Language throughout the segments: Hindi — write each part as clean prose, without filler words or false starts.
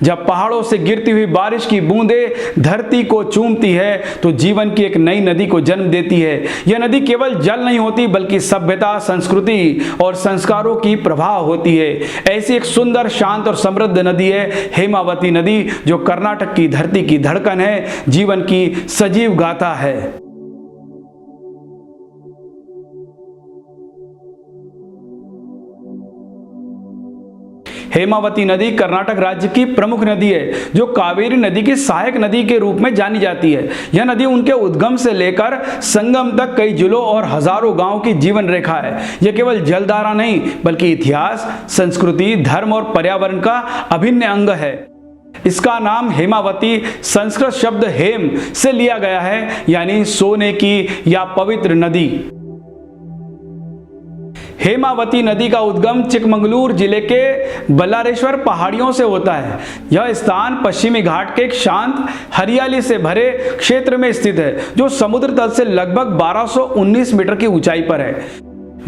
जब पहाड़ों से गिरती हुई बारिश की बूंदें धरती को चूमती है तो जीवन की एक नई नदी को जन्म देती है। यह नदी केवल जल नहीं होती बल्कि सभ्यता, संस्कृति और संस्कारों की प्रवाह होती है। ऐसी एक सुंदर, शांत और समृद्ध नदी है हेमावती नदी, जो कर्नाटक की धरती की धड़कन है, जीवन की सजीव गाथा है। हेमावती नदी कर्नाटक राज्य की प्रमुख नदी है, जो कावेरी नदी की सहायक नदी के रूप में जानी जाती है। यह नदी उनके उद्गम से लेकर संगम तक कई जिलों और हजारों गांवों की जीवन रेखा है। यह केवल जलधारा नहीं बल्कि इतिहास, संस्कृति, धर्म और पर्यावरण का अभिन्न अंग है। इसका नाम हेमावती संस्कृत शब्द हेम से लिया गया है, यानी सोने की या पवित्र नदी। हेमावती नदी का उद्गम चिकमंगलूर जिले के बल्लारेश्वर पहाड़ियों से होता है। यह स्थान पश्चिमी घाट के एक शांत, हरियाली से भरे क्षेत्र में स्थित है, जो समुद्र तल से लगभग 1219 मीटर की ऊंचाई पर है।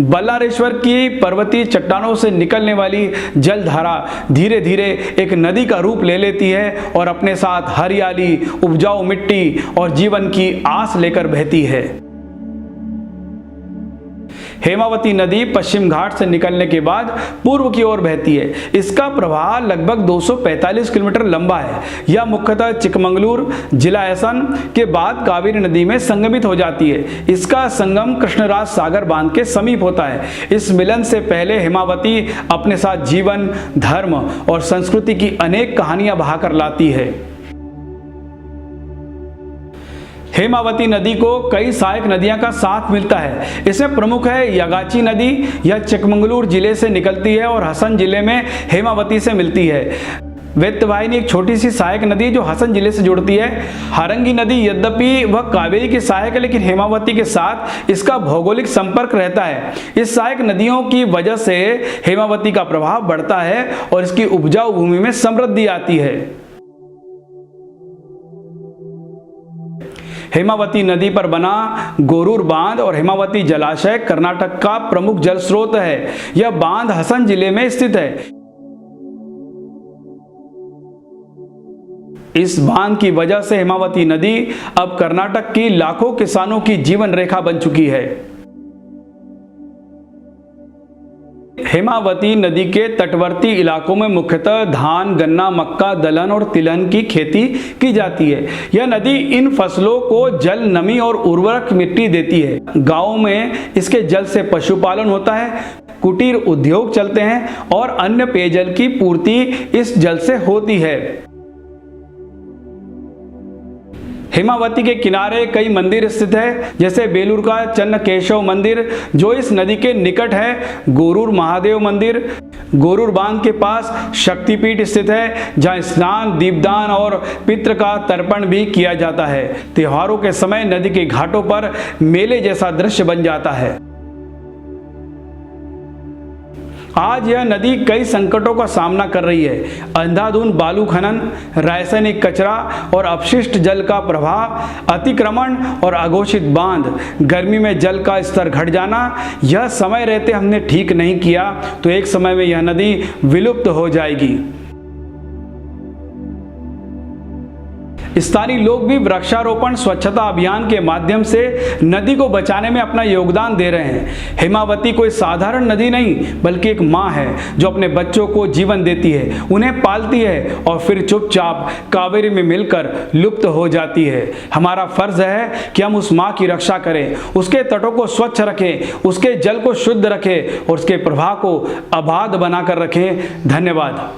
बल्लारेश्वर की पर्वतीय चट्टानों से निकलने वाली जलधारा धीरे धीरे एक नदी का रूप ले लेती है और अपने साथ हरियाली, उपजाऊ मिट्टी और जीवन की आस लेकर बहती है। हेमावती नदी पश्चिम घाट से निकलने के बाद पूर्व की ओर बहती है। इसका प्रवाह लगभग 245 किलोमीटर लंबा है। यह मुख्यतः चिकमंगलूर जिला ऐसन के बाद कावेरी नदी में संगमित हो जाती है। इसका संगम कृष्णराज सागर बांध के समीप होता है। इस मिलन से पहले हेमावती अपने साथ जीवन, धर्म और संस्कृति की अनेक कहानियां बहाकर लाती है। हेमावती नदी को कई सहायक नदियां का साथ मिलता है। इसमें प्रमुख है यागाची नदी। यह चिकमंगलूर जिले से निकलती है और हसन जिले में हेमावती से मिलती है। वेत्तवाहिनी एक छोटी सी सहायक नदी जो हसन जिले से जुड़ती है। हारंगी नदी यद्यपि वह कावेरी की सहायक है, लेकिन हेमावती के साथ इसका भौगोलिक संपर्क रहता है। इस सहायक नदियों की वजह से हेमावती का प्रभाव बढ़ता है और इसकी उपजाऊ भूमि में समृद्धि आती है। हेमावती नदी पर बना गोरूर बांध और हेमावती जलाशय कर्नाटक का प्रमुख जल स्रोत है। यह बांध हसन जिले में स्थित है। इस बांध की वजह से हेमावती नदी अब कर्नाटक की लाखों किसानों की जीवन रेखा बन चुकी है। हेमावती नदी के तटवर्ती इलाकों में मुख्यतः धान, गन्ना, मक्का, दलहन और तिलहन की खेती की जाती है। यह नदी इन फसलों को जल, नमी और उर्वरक मिट्टी देती है। गांवों में इसके जल से पशुपालन होता है, कुटीर उद्योग चलते हैं और अन्य पेयजल की पूर्ति इस जल से होती है। हेमावती के किनारे कई मंदिर स्थित है, जैसे बेलूर का चन्नकेशव मंदिर जो इस नदी के निकट है, गोरूर महादेव मंदिर, गोरूर बांध के पास शक्तिपीठ स्थित है जहां स्नान, दीपदान और पितृ का तर्पण भी किया जाता है। त्योहारों के समय नदी के घाटों पर मेले जैसा दृश्य बन जाता है। आज यह नदी कई संकटों का सामना कर रही है। अंधाधुंध बालू खनन, रासायनिक कचरा और अपशिष्ट जल का प्रवाह, अतिक्रमण और अघोषित बांध, गर्मी में जल का स्तर घट जाना, यह समय रहते हमने ठीक नहीं किया तो एक समय में यह नदी विलुप्त हो जाएगी। स्थानीय लोग भी वृक्षारोपण, स्वच्छता अभियान के माध्यम से नदी को बचाने में अपना योगदान दे रहे हैं। हेमावती कोई साधारण नदी नहीं बल्कि एक माँ है जो अपने बच्चों को जीवन देती है, उन्हें पालती है और फिर चुपचाप कावेरी में मिलकर लुप्त हो जाती है। हमारा फर्ज है कि हम उस माँ की रक्षा करें, उसके तटों को स्वच्छ रखें, उसके जल को शुद्ध रखें और उसके प्रवाह को अबाध बनाकर रखें। धन्यवाद।